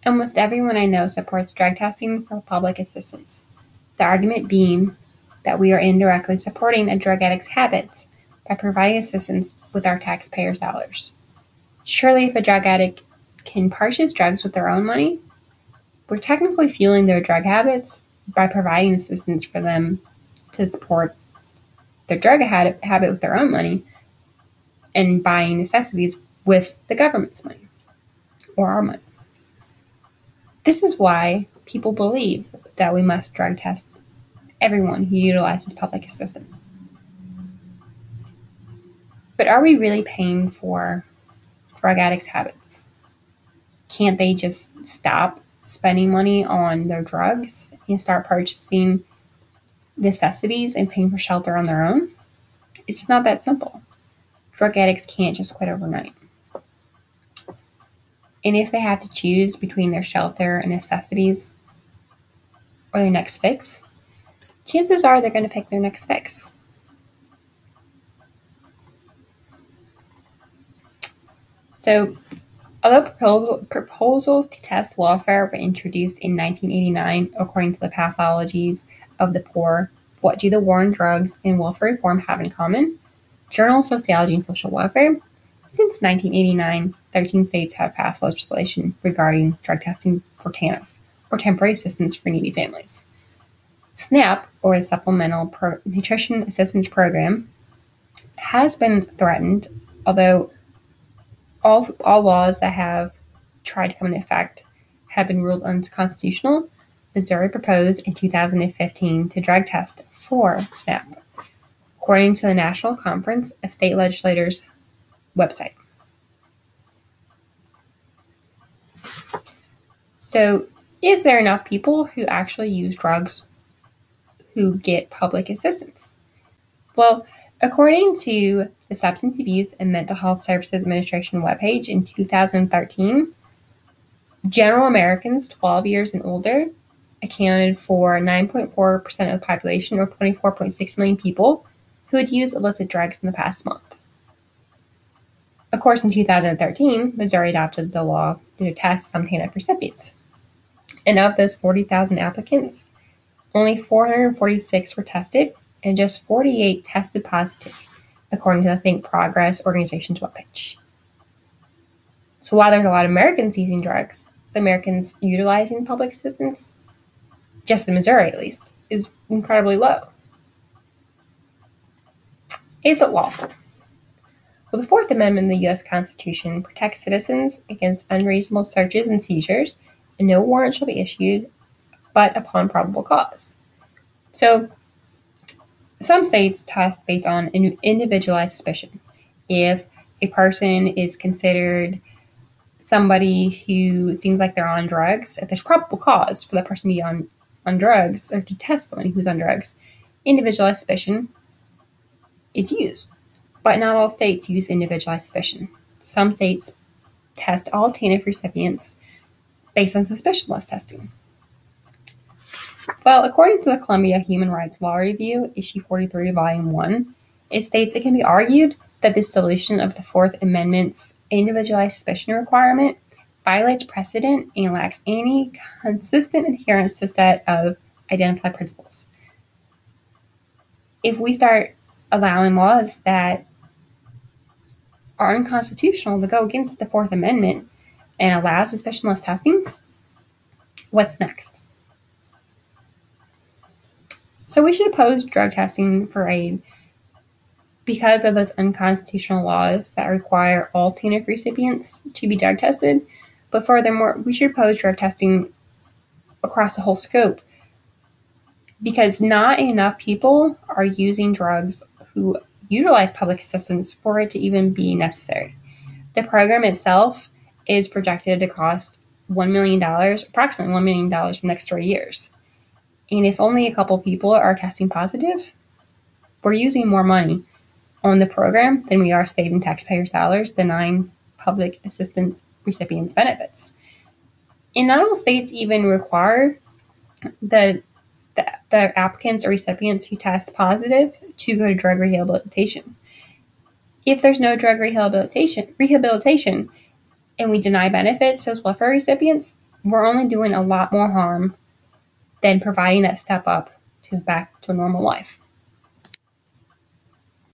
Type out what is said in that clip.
Almost everyone I know supports drug testing for public assistance, the argument being that we are indirectly supporting a drug addict's habits by providing assistance with our taxpayers' dollars. Surely, if a drug addict can purchase drugs with their own money, we're technically fueling their drug habits by providing assistance for them to support their drug habit with their own money and buying necessities with the government's money or our money. This is why people believe that we must drug test everyone who utilizes public assistance. But are we really paying for drug addicts' habits? Can't they just stop spending money on their drugs and start purchasing necessities and paying for shelter on their own? It's not that simple. Drug addicts can't just quit overnight. And if they have to choose between their shelter and necessities or their next fix, chances are they're going to pick their next fix. So, although proposals to test welfare were introduced in 1989, according to the Pathologies of the Poor, What Do the War on Drugs and Welfare Reform Have in Common? Journal of Sociology and Social Welfare, since 1989, 13 states have passed legislation regarding drug testing for TANF, or temporary assistance for needy families. SNAP, or the Supplemental Nutrition Assistance Program, has been threatened, although all laws that have tried to come into effect have been ruled unconstitutional. Missouri proposed in 2015 to drug test for SNAP, according to the National Conference of State Legislators website. So, is there enough people who actually use drugs who get public assistance? Well, according to the Substance Abuse and Mental Health Services Administration webpage in 2013, general Americans 12 years and older accounted for 9.4% of the population, or 24.6 million people, who had used illicit drugs in the past month. Of course, in 2013, Missouri adopted the law to test some TANF recipients. And of those 40,000 applicants, only 446 were tested, and just 48 tested positive, according to the Think Progress organization's webpage. So while there's a lot of Americans using drugs, the Americans utilizing public assistance, just in Missouri at least, is incredibly low. Is it lawful? Well, the Fourth Amendment of the U.S. Constitution protects citizens against unreasonable searches and seizures, and no warrant shall be issued but upon probable cause. So, some states test based on individualized suspicion. If a person is considered somebody who seems like they're on drugs, if there's probable cause for that person to be on drugs, or to test somebody who's on drugs, individualized suspicion is used. But not all states use individualized suspicion. Some states test all TANF recipients based on suspicionless testing. Well, according to the Columbia Human Rights Law Review, Issue 43, Volume 1, it states it can be argued that this deletion of the Fourth Amendment's individualized suspicion requirement violates precedent and lacks any consistent adherence to a set of identified principles. If we start allowing laws that are unconstitutional to go against the Fourth Amendment and allow suspicionless testing, what's next? So we should oppose drug testing for aid because of those unconstitutional laws that require all TANF recipients to be drug tested. But furthermore, we should oppose drug testing across the whole scope because not enough people are using drugs who utilize public assistance for it to even be necessary. The program itself is projected to cost $1 million, approximately $1 million in the next 3 years. And if only a couple people are testing positive, we're using more money on the program than we are saving taxpayers' dollars, denying public assistance recipients benefits. And not all states even require the applicants or recipients who test positive to go to drug rehabilitation. If there's no drug rehabilitation, and we deny benefits to those welfare recipients, we're only doing a lot more harm than providing that step up to back to normal life.